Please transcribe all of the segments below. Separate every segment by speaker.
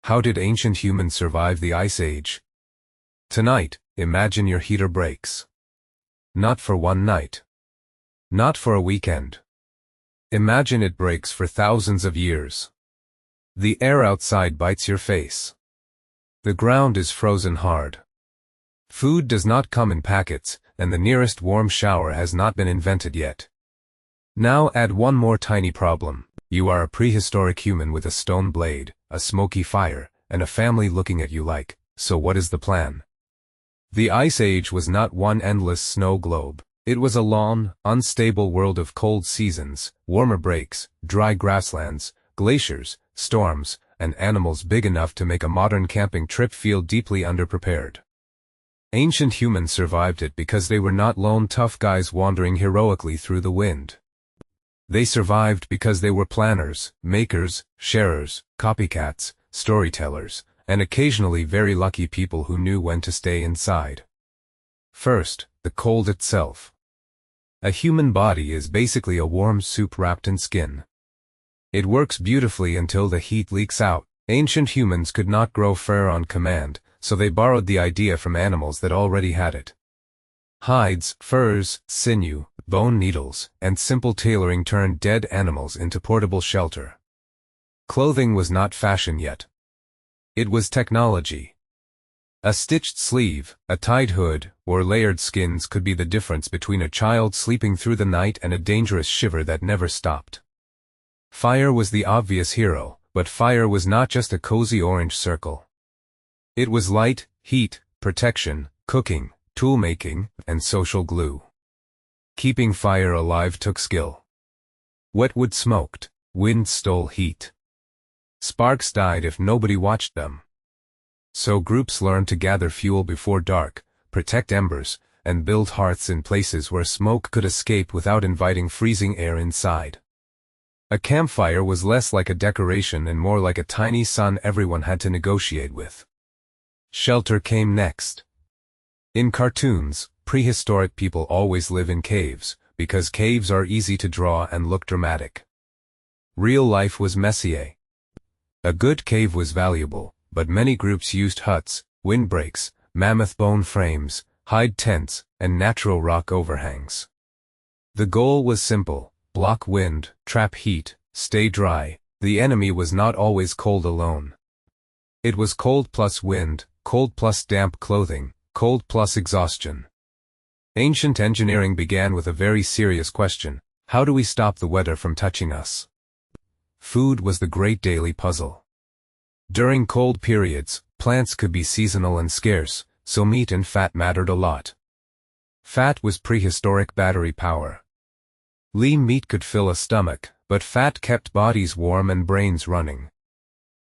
Speaker 1: How did ancient humans survive the Ice Age? Tonight, imagine your heater breaks. Not for one night. Not for a weekend. Imagine it breaks for thousands of years. The air outside bites your face. The ground is frozen hard. Food does not come in packets, and the nearest warm shower has not been invented yet. Now add one more tiny problem. You are a prehistoric human with a stone blade, a smoky fire, and a family looking at you like, so what is the plan? The Ice Age was not one endless snow globe. It was a long, unstable world of cold seasons, warmer breaks, dry grasslands, glaciers, storms, and animals big enough to make a modern camping trip feel deeply underprepared. Ancient humans survived it because they were not lone tough guys wandering heroically through the wind. They survived because they were planners, makers, sharers, copycats, storytellers, and occasionally very lucky people who knew when to stay inside. First, the cold itself. A human body is basically a warm soup wrapped in skin. It works beautifully until the heat leaks out. Ancient humans could not grow fur on command, so they borrowed the idea from animals that already had it. Hides, furs, sinew, bone needles, and simple tailoring turned dead animals into portable shelter. Clothing was not fashion yet. It was technology. A stitched sleeve, a tied hood, or layered skins could be the difference between a child sleeping through the night and a dangerous shiver that never stopped. Fire was the obvious hero, but fire was not just a cozy orange circle. It was light, heat, protection, cooking, tool-making, and social glue. Keeping fire alive took skill. Wet wood smoked, wind stole heat. Sparks died if nobody watched them. So groups learned to gather fuel before dark, protect embers, and build hearths in places where smoke could escape without inviting freezing air inside. A campfire was less like a decoration and more like a tiny sun everyone had to negotiate with. Shelter came next. In cartoons, prehistoric people always live in caves, because caves are easy to draw and look dramatic. Real life was messier. A good cave was valuable, but many groups used huts, windbreaks, mammoth bone frames, hide tents, and natural rock overhangs. The goal was simple: block wind, trap heat, stay dry. The enemy was not always cold alone. It was cold plus wind, cold plus damp clothing, cold plus exhaustion. Ancient engineering began with a very serious question: how do we stop the weather from touching us? Food was the great daily puzzle. During cold periods, plants could be seasonal and scarce, so meat and fat mattered a lot. Fat was prehistoric battery power. Lean meat could fill a stomach, but fat kept bodies warm and brains running.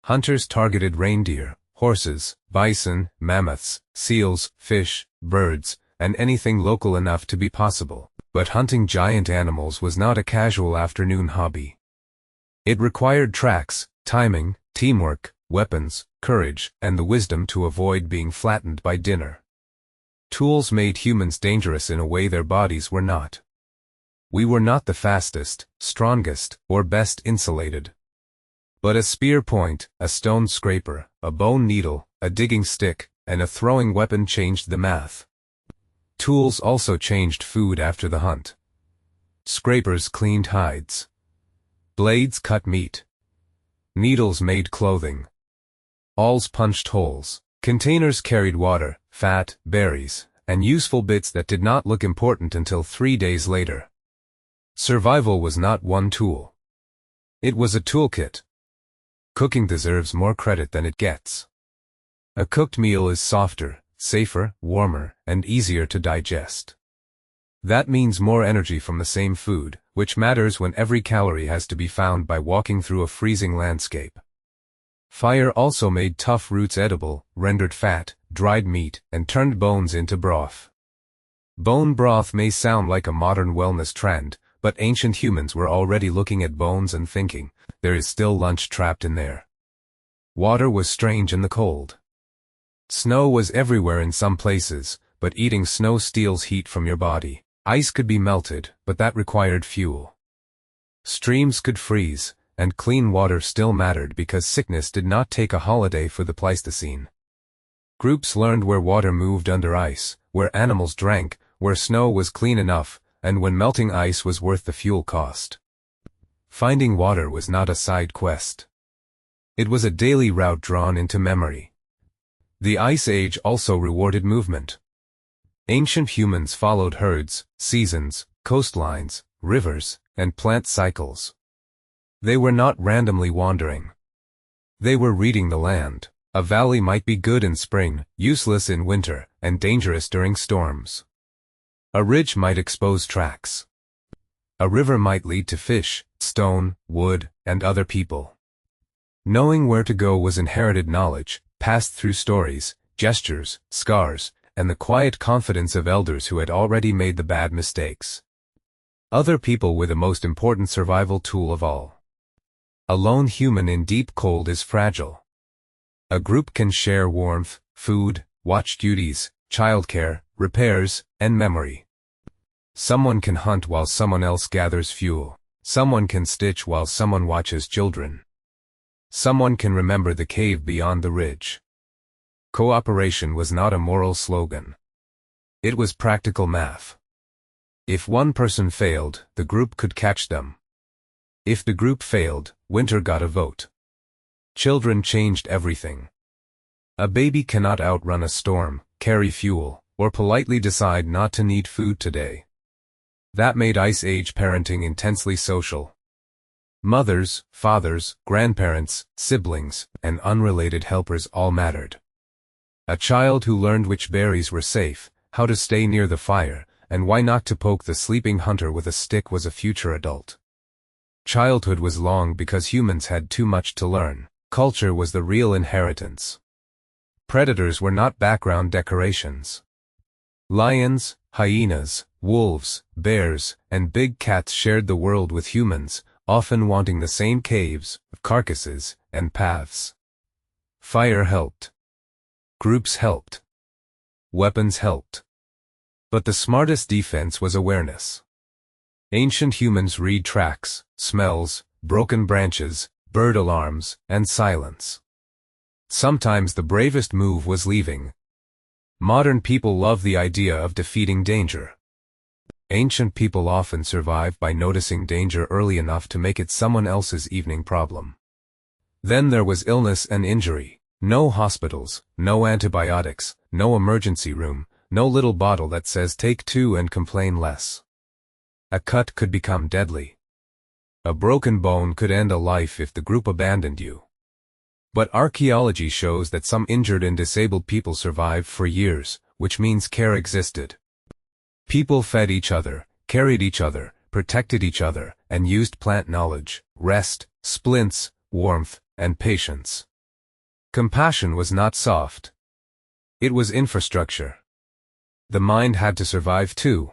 Speaker 1: Hunters targeted reindeer, horses, bison, mammoths, seals, fish, birds, and anything local enough to be possible. But hunting giant animals was not a casual afternoon hobby. It required tracks, timing, teamwork, weapons, courage, and the wisdom to avoid being flattened by dinner. Tools made humans dangerous in a way their bodies were not. We were not the fastest, strongest, or best insulated. But a spear point, a stone scraper, a bone needle, a digging stick, and a throwing weapon changed the math. Tools also changed food after the hunt. Scrapers cleaned hides. Blades cut meat. Needles made clothing. Awls punched holes. Containers carried water, fat, berries, and useful bits that did not look important until 3 days later. Survival was not one tool. It was a toolkit. Cooking deserves more credit than it gets. A cooked meal is softer, safer, warmer, and easier to digest. That means more energy from the same food, which matters when every calorie has to be found by walking through a freezing landscape. Fire also made tough roots edible, rendered fat, dried meat, and turned bones into broth. Bone broth may sound like a modern wellness trend, but ancient humans were already looking at bones and thinking, there is still lunch trapped in there. Water was strange in the cold. Snow was everywhere in some places, but eating snow steals heat from your body. Ice could be melted, but that required fuel. Streams could freeze, and clean water still mattered because sickness did not take a holiday for the Pleistocene. Groups learned where water moved under ice, where animals drank, where snow was clean enough, and when melting ice was worth the fuel cost. Finding water was not a side quest. It was a daily route drawn into memory. The Ice Age also rewarded movement. Ancient humans followed herds, seasons, coastlines, rivers, and plant cycles. They were not randomly wandering. They were reading the land. A valley might be good in spring, useless in winter, and dangerous during storms. A ridge might expose tracks. A river might lead to fish, stone, wood, and other people. Knowing where to go was inherited knowledge, passed through stories, gestures, scars, and the quiet confidence of elders who had already made the bad mistakes. Other people were the most important survival tool of all. A lone human in deep cold is fragile. A group can share warmth, food, watch duties, childcare, repairs, and memory. Someone can hunt while someone else gathers fuel. Someone can stitch while someone watches children. Someone can remember the cave beyond the ridge. Cooperation was not a moral slogan. It was practical math. If one person failed, the group could catch them. If the group failed, winter got a vote. Children changed everything. A baby cannot outrun a storm, carry fuel, or politely decide not to need food today. That made Ice Age parenting intensely social. Mothers, fathers, grandparents, siblings, and unrelated helpers all mattered. A child who learned which berries were safe, how to stay near the fire, and why not to poke the sleeping hunter with a stick was a future adult. Childhood was long because humans had too much to learn. Culture was the real inheritance. Predators were not background decorations. Lions, hyenas, wolves, bears, and big cats shared the world with humans, often wanting the same caves, carcasses, and paths. Fire helped. Groups helped. Weapons helped. But the smartest defense was awareness. Ancient humans read tracks, smells, broken branches, bird alarms, and silence. Sometimes the bravest move was leaving. Modern people love the idea of defeating danger. Ancient people often survived by noticing danger early enough to make it someone else's evening problem. Then there was illness and injury. No hospitals, no antibiotics, no emergency room, no little bottle that says take 2 and complain less. A cut could become deadly. A broken bone could end a life if the group abandoned you. But archaeology shows that some injured and disabled people survived for years, which means care existed. People fed each other, carried each other, protected each other, and used plant knowledge, rest, splints, warmth, and patience. Compassion was not soft. It was infrastructure. The mind had to survive too.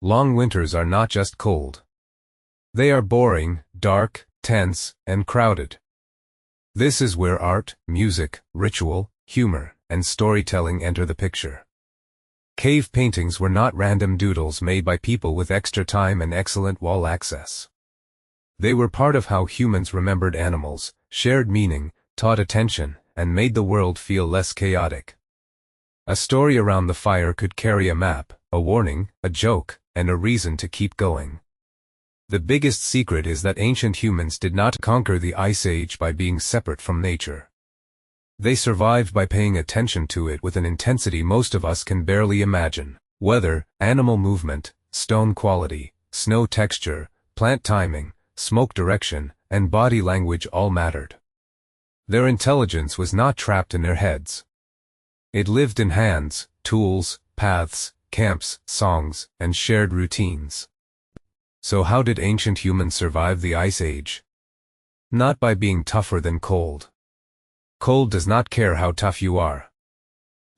Speaker 1: Long winters are not just cold. They are boring, dark, tense, and crowded. This is where art, music, ritual, humor, and storytelling enter the picture. Cave paintings were not random doodles made by people with extra time and excellent wall access. They were part of how humans remembered animals, shared meaning, taught attention, and made the world feel less chaotic. A story around the fire could carry a map, a warning, a joke, and a reason to keep going. The biggest secret is that ancient humans did not conquer the Ice Age by being separate from nature. They survived by paying attention to it with an intensity most of us can barely imagine. Weather, animal movement, stone quality, snow texture, plant timing, smoke direction, and body language all mattered. Their intelligence was not trapped in their heads. It lived in hands, tools, paths, camps, songs, and shared routines. So how did ancient humans survive the Ice Age? Not by being tougher than cold. Cold does not care how tough you are.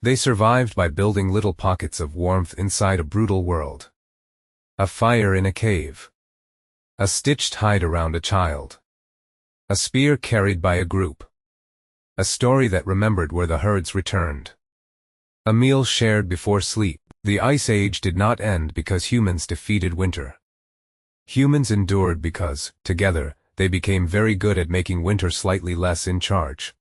Speaker 1: They survived by building little pockets of warmth inside a brutal world. A fire in a cave. A stitched hide around a child. A spear carried by a group. A story that remembered where the herds returned. A meal shared before sleep. The Ice Age did not end because humans defeated winter. Humans endured because, together, they became very good at making winter slightly less in charge.